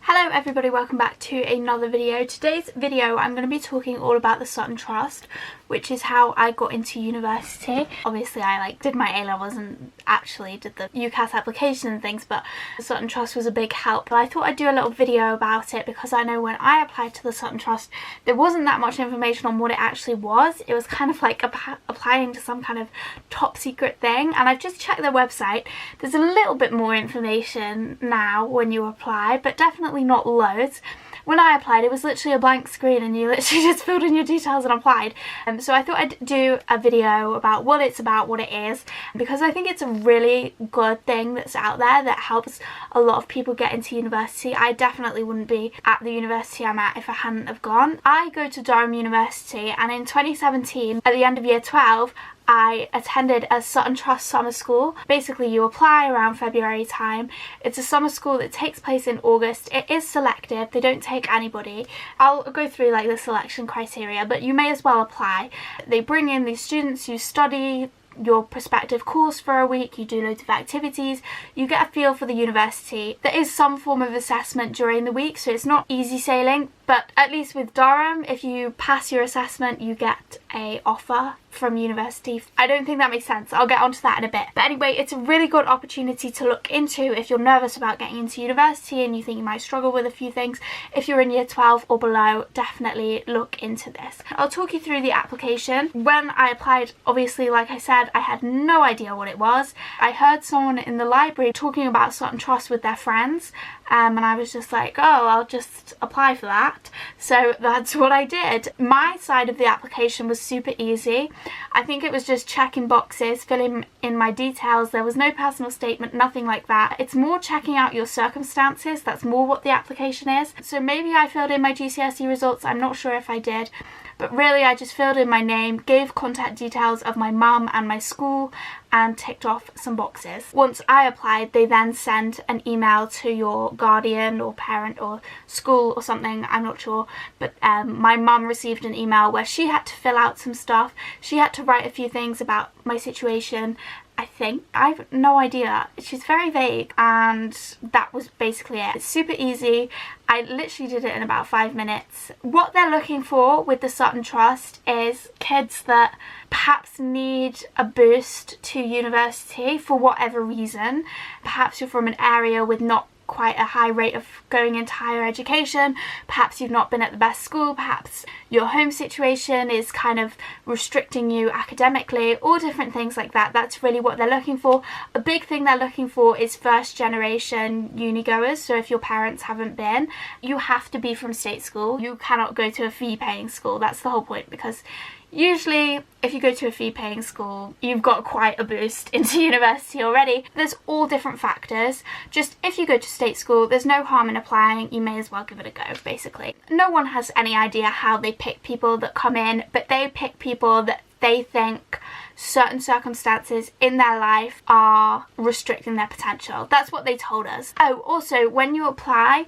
Hello everybody, welcome back to another video. Today's video I'm going to be talking all about the Sutton Trust, which is how I got into university. Obviously I did my A-levels and actually did the UCAS application and things, but the Sutton Trust was a big help. But I thought I'd do a little video about it because I know when I applied to the Sutton Trust there wasn't that much information on what it actually was. It was kind of like applying to some kind of top secret thing, and I've just checked their website. There's a little bit more information now when you apply, but definitely not loads. When I applied it was literally a blank screen and you literally just filled in your details and applied. So I thought I'd do a video about what it's about, what it is, because I think it's a really good thing that's out there that helps a lot of people get into university. I definitely wouldn't be at the university I'm at if I hadn't have gone. I go to Durham University, and in 2017 at the end of year 12 I attended a Sutton Trust summer school. Basically you apply around February time. It's a summer school that takes place in August. It is selective, they don't take anybody. I'll go through the selection criteria, but you may as well apply. They bring in these students, you study your prospective course for a week, you do loads of activities, you get a feel for the university. There is some form of assessment during the week, so it's not easy sailing, but at least with Durham, if you pass your assessment you get an offer from university. I don't think that makes sense, I'll get onto that in a bit. But anyway, it's a really good opportunity to look into if you're nervous about getting into university and you think you might struggle with a few things. If you're in year 12 or below, definitely look into this. I'll talk you through the application. When I applied, obviously like I said, I had no idea what it was. I heard someone in the library talking about Sutton Trust with their friends, and I was just like, oh, I'll just apply for that. So that's what I did. My side of the application was super easy. I think it was just checking boxes, filling in my details. There was no personal statement, nothing like that. It's more checking out your circumstances. That's more what the application is. So maybe I filled in my GCSE results, I'm not sure if I did. But really I just filled in my name, gave contact details of my mum and my school, and ticked off some boxes. Once I applied, they then send an email to your guardian or parent or school or something, I'm not sure. But my mum received an email where she had to fill out some stuff. She had to write a few things about my situation, I think. I have no idea. She's very vague, and that was basically it. It's super easy. I literally did it in about 5 minutes. What they're looking for with the Sutton Trust is kids that perhaps need a boost to university for whatever reason. Perhaps you're from an area with not quite a high rate of going into higher education, perhaps you've not been at the best school, perhaps your home situation is kind of restricting you academically, all different things like that. That's really what they're looking for. A big thing they're looking for is first generation uni goers, so if your parents haven't been, you have to be from state school. You cannot go to a fee paying school. That's the whole point, because usually if you go to a fee paying school you've got quite a boost into university already. There's all different factors. Just if you go to state school there's no harm in applying, you may as well give it a go basically. No one has any idea how they pick people that come in, but they pick people that they think certain circumstances in their life are restricting their potential. That's what they told us. Oh, also when you apply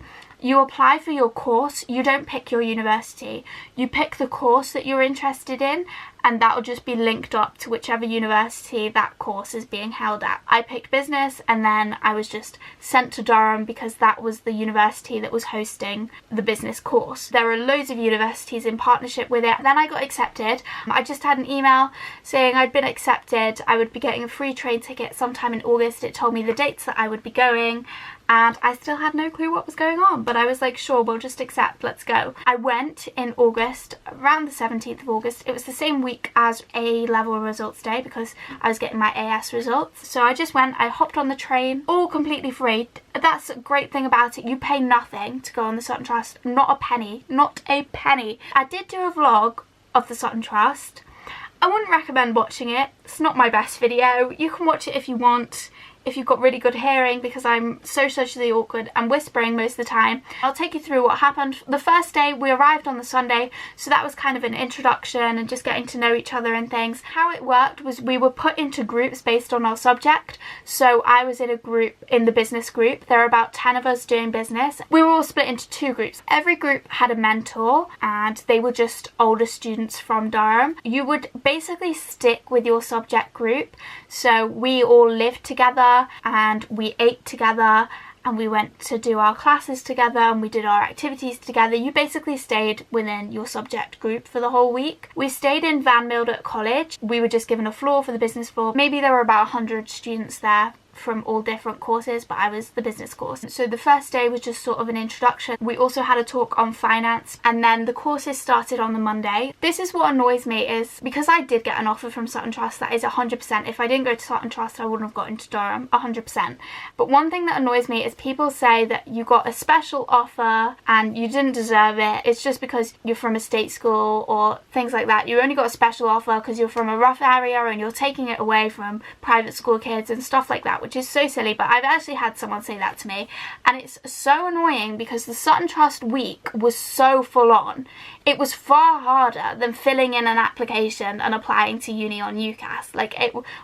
for your course, you don't pick your university. You pick the course that you're interested in, and that will just be linked up to whichever university that course is being held at. I picked business, and then I was just sent to Durham because that was the university that was hosting the business course. There are loads of universities in partnership with it. Then I got accepted. I just had an email saying I'd been accepted. I would be getting a free train ticket sometime in August. It told me the dates that I would be going, and I still had no clue what was going on, but I was like, sure, we'll just accept, let's go. I went in August, around the 17th of August. It was the same week as A-level results day because I was getting my AS results. So I just went, I hopped on the train, all completely free. That's a great thing about it. You pay nothing to go on the Sutton Trust, not a penny, not a penny. I did do a vlog of the Sutton Trust. I wouldn't recommend watching it. It's not my best video. You can watch it if you want, if you've got really good hearing, because I'm so socially awkward and whispering most of the time. I'll take you through what happened. The first day we arrived on the Sunday, so that was kind of an introduction and just getting to know each other and things. How it worked was we were put into groups based on our subject. So I was in a group, in the business group. There were about 10 of us doing business. We were all split into 2 groups. Every group had a mentor and they were just older students from Durham. You would basically stick with your subject group. So we all lived together and we ate together and we went to do our classes together and we did our activities together. You basically stayed within your subject group for the whole week. We stayed in Van Mildert College. We were just given a floor for the business floor. Maybe there were about 100 students there from all different courses, but I was the business course. So the first day was just sort of an introduction. We also had a talk on finance, and then the courses started on the Monday. This is what annoys me, is because I did get an offer from Sutton Trust, that is 100%. If I didn't go to Sutton Trust, I wouldn't have got into Durham, 100%. But one thing that annoys me is people say that you got a special offer and you didn't deserve it. It's just because you're from a state school or things like that. You only got a special offer because you're from a rough area and you're taking it away from private school kids and stuff like that, which is so silly. But I've actually had someone say that to me, and it's so annoying because the Sutton Trust week was so full on. It was far harder than filling in an application and applying to uni on UCAS. Like,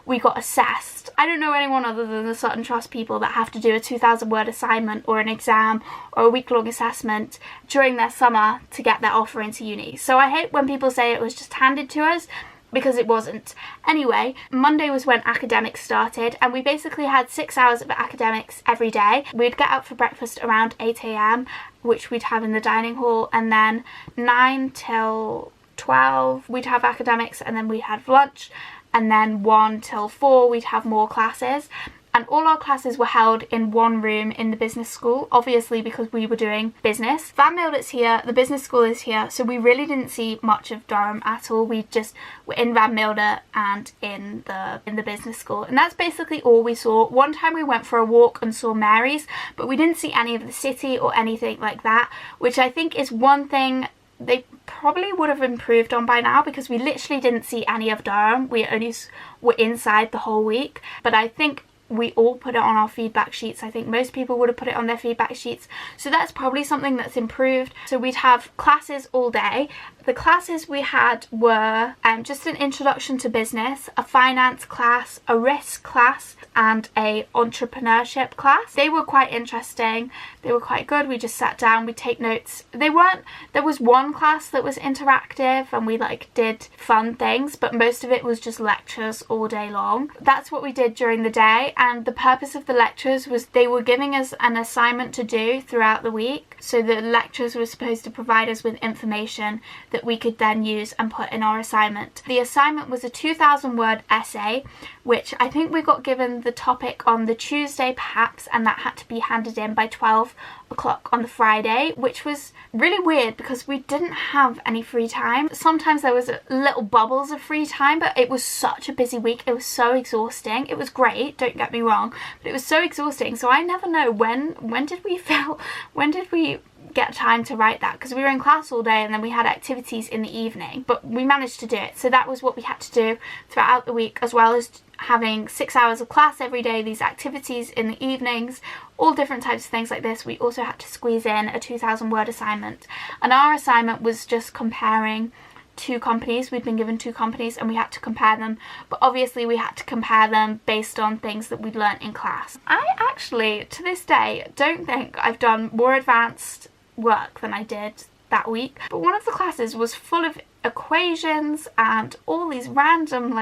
we got assessed. I don't know anyone other than the Sutton Trust people that have to do a 2,000 word assignment or an exam or a week-long assessment during their summer to get their offer into uni. So I hate when people say it was just handed to us, because it wasn't. Anyway, Monday was when academics started, and we basically had 6 hours of academics every day. We'd get up for breakfast around 8 a.m, which we'd have in the dining hall, and then 9 till 12 we'd have academics, and then we'd have lunch, and then 1 till 4 we'd have more classes. And all our classes were held in one room in the business school, obviously because we were doing business. Van Mildert's here, the business school is here, so we really didn't see much of Durham at all. We just were in Van Mildert and in the business school, and that's basically all we saw. One time we went for a walk and saw Mary's, but we didn't see any of the city or anything like that, which I think is one thing they probably would have improved on by now, because we literally didn't see any of Durham. We only were inside the whole week, but I think we all put it on our feedback sheets. I think most people would have put it on their feedback sheets, so that's probably something that's improved. So we'd have classes all day. The classes we had were just an introduction to business, a finance class, a risk class, and a entrepreneurship class. They were quite interesting. They were quite good. We just sat down, we take notes. There was one class that was interactive and we did fun things, but most of it was just lectures all day long. That's what we did during the day, and the purpose of the lectures was they were giving us an assignment to do throughout the week. So the lectures were supposed to provide us with information that we could then use and put in our assignment. The assignment was a 2,000 word essay, which I think we got given the topic on the Tuesday perhaps, and that had to be handed in by 12 o'clock on the Friday, which was really weird because we didn't have any free time. Sometimes there was little bubbles of free time, but it was such a busy week. It was so exhausting. It was great, don't get me wrong, but it was so exhausting. So I never know when did we get time to write that, because we were in class all day and then we had activities in the evening, but we managed to do it. So that was what we had to do throughout the week, as well as having 6 hours of class every day, these activities in the evenings, all different types of things like this. We also had to squeeze in a 2,000 word assignment, and our assignment was just comparing two companies. We'd been given two companies and we had to compare them, but obviously we had to compare them based on things that we'd learnt in class. I actually, to this day, don't think I've done more advanced work than I did that week, but one of the classes was full of equations and all these random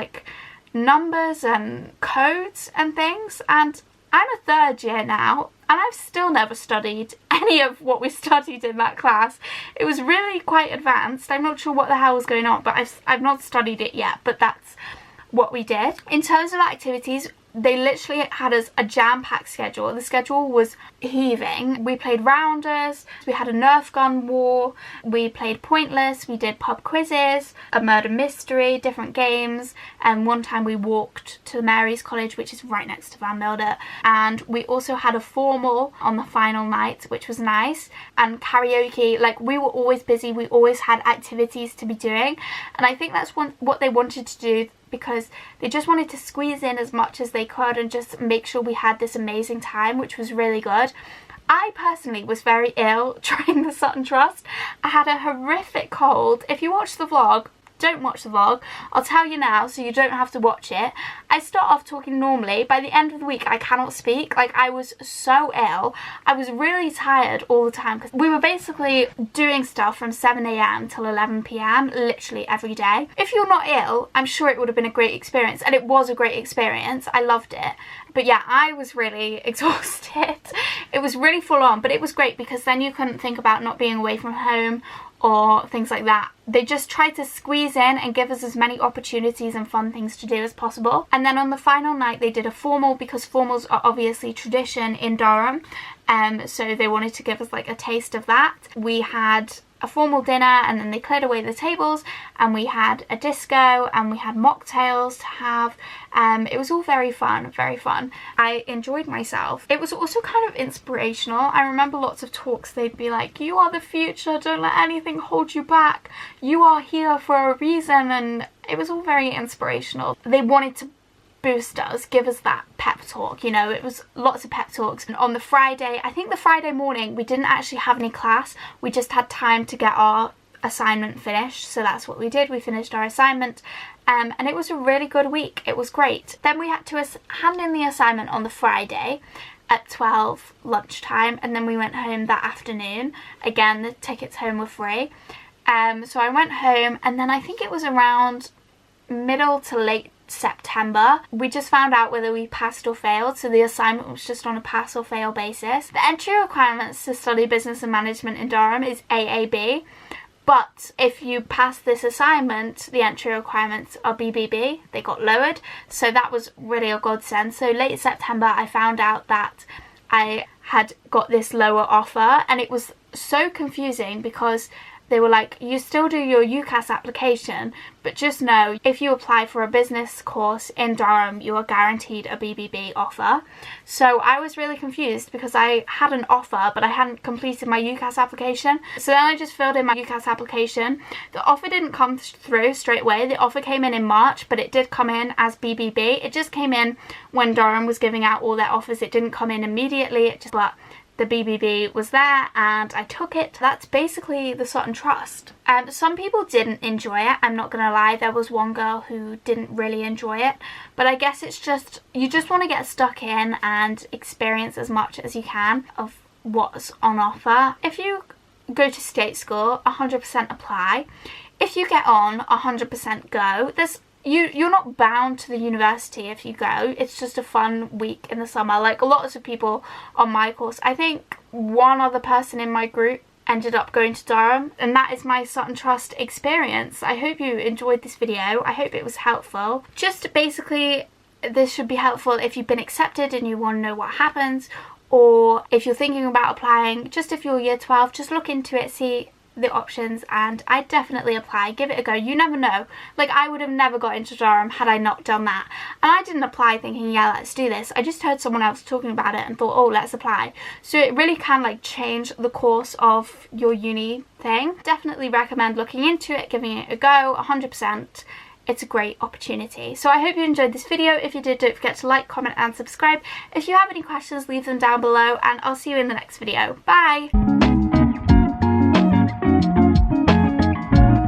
numbers and codes and things, and I'm a third year now and I've still never studied any of what we studied in that class. It was really quite advanced. I'm not sure what the hell was going on, but I've not studied it yet, but that's what we did. In terms of activities, they literally had us a jam-packed schedule. The schedule was heaving. We played rounders, we had a Nerf gun war, we played Pointless, we did pub quizzes, a murder mystery, different games, and one time we walked to Mary's College, which is right next to Van Mildert, and we also had a formal on the final night, which was nice, and karaoke. We were always busy, we always had activities to be doing, and I think that's what they wanted to do, because they just wanted to squeeze in as much as they could and just make sure we had this amazing time, which was really good. I personally was very ill during the Sutton Trust. I had a horrific cold. If you watch the vlog, don't watch the vlog, I'll tell you now so you don't have to watch it. I start off talking normally. By the end of the week I cannot speak. I was so ill. I was really tired all the time because we were basically doing stuff from 7 a.m. till 11 p.m. literally every day. If you're not ill, I'm sure it would have been a great experience, and it was a great experience. I loved it. But yeah, I was really exhausted. It was really full on, but it was great because then you couldn't think about not being away from home or things like that. They just tried to squeeze in and give us as many opportunities and fun things to do as possible. And then on the final night they did a formal, because formals are obviously tradition in Durham, so they wanted to give us like a taste of that. We had a formal dinner and then they cleared away the tables and we had a disco and we had mocktails to have. It was all very fun, very fun. I enjoyed myself. It was also kind of inspirational. I remember lots of talks, they'd be like, you are the future, don't let anything hold you back, you are here for a reason, and it was all very inspirational. They wanted to boost us, give us that pep talk, you know. It was lots of pep talks. And on the Friday, I think the Friday morning, we didn't actually have any class, we just had time to get our assignment finished, so that's what we did. We finished our assignment, and it was a really good week. It was great. Then we had to hand in the assignment on the Friday at 12 lunchtime, and then we went home that afternoon. Again, the tickets home were free, so I went home, and then I think it was around middle to late September we just found out whether we passed or failed, so the assignment was just on a pass or fail basis. The entry requirements to study business and management in Durham is AAB, but if you pass this assignment the entry requirements are BBB. They got lowered, so that was really a godsend. So late September I found out that I had got this lower offer, and it was so confusing because they were like, you still do your UCAS application, but just know if you apply for a business course in Durham, you are guaranteed a BBB offer. So I was really confused because I had an offer, but I hadn't completed my UCAS application. So then I just filled in my UCAS application. The offer didn't come through straight away. The offer came in March, but it did come in as BBB. It just came in when Durham was giving out all their offers. It didn't come in immediately. But the BBB was there and I took it. That's basically the Sutton Trust. Some people didn't enjoy it, I'm not gonna lie. There was one girl who didn't really enjoy it, but I guess it's just, you just want to get stuck in and experience as much as you can of what's on offer. If you go to state school, 100% apply. If you get on, 100% go. You're not bound to the university if you go. It's just a fun week in the summer. Like lots of people on my course, I think one other person in my group ended up going to Durham, and that is my Sutton Trust experience. I hope you enjoyed this video. I hope it was helpful. Just basically, this should be helpful if you've been accepted and you want to know what happens, or if you're thinking about applying, just if you're year 12, just look into it, see the options, and I'd definitely apply. Give it a go. You never know. Like, I would have never got into Durham had I not done that, and I didn't apply thinking, yeah, let's do this. I just heard someone else talking about it and thought, oh, let's apply. So it really can like change the course of your uni thing. Definitely recommend looking into it, giving it a go. 100%. It's a great opportunity. So I hope you enjoyed this video. If you did, don't forget to like, comment and subscribe. If you have any questions, leave them down below, and I'll see you in the next video. Bye!